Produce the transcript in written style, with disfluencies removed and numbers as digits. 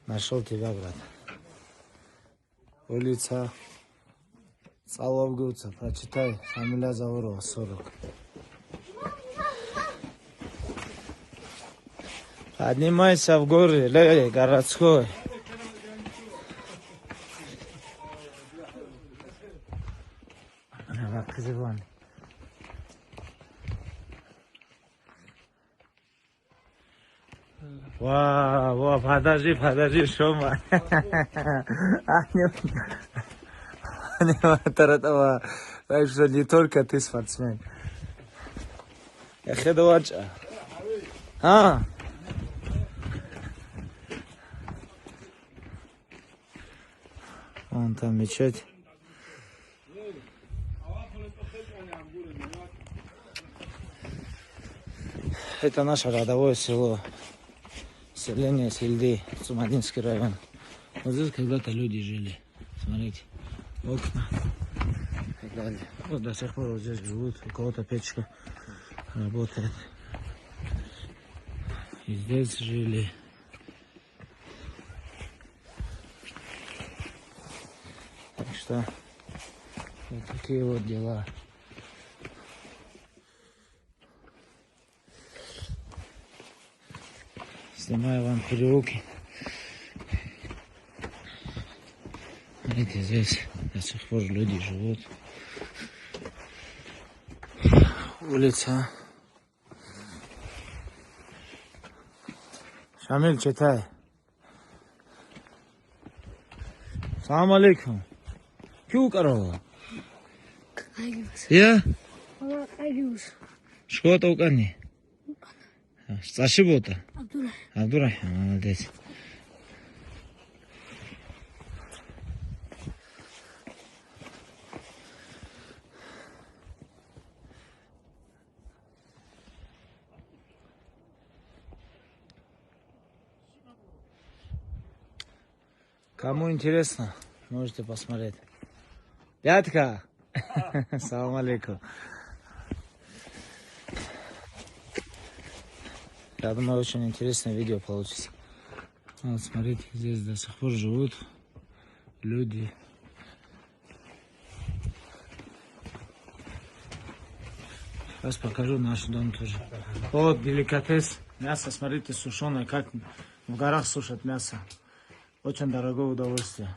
Нашел тебя, брат. Улица Соловгуца. Прочитай. Фамилия Заурова, 40. Поднимайся в горы, городской. Вау, подожди, Шома. Так что не только ты спортсмен. Я хедовача. Вон там мечеть. Это наше родовое село. Селение Сельды, Цумадинский район. Вот здесь когда-то люди жили. Смотрите, окна и так далее. Вот до сих пор вот здесь живут. У кого-то печка работает. И здесь жили. Так что вот такие вот дела. Снимаю вам переулки. Смотрите, здесь до сих пор люди живут. Улица. Шамиль, читай. Салам алейкум. Кю карова? Я? Школа укани. Спасибо. Абдурахим, молодец. Кому интересно, можете посмотреть. Пятка! Салам алейкум. Я думаю, очень интересное видео получится. Вот, смотрите, здесь до сих пор живут люди. Сейчас покажу наш дом тоже. Вот деликатес. Мясо, смотрите, сушеное, как в горах сушат мясо. Очень дорогое удовольствие.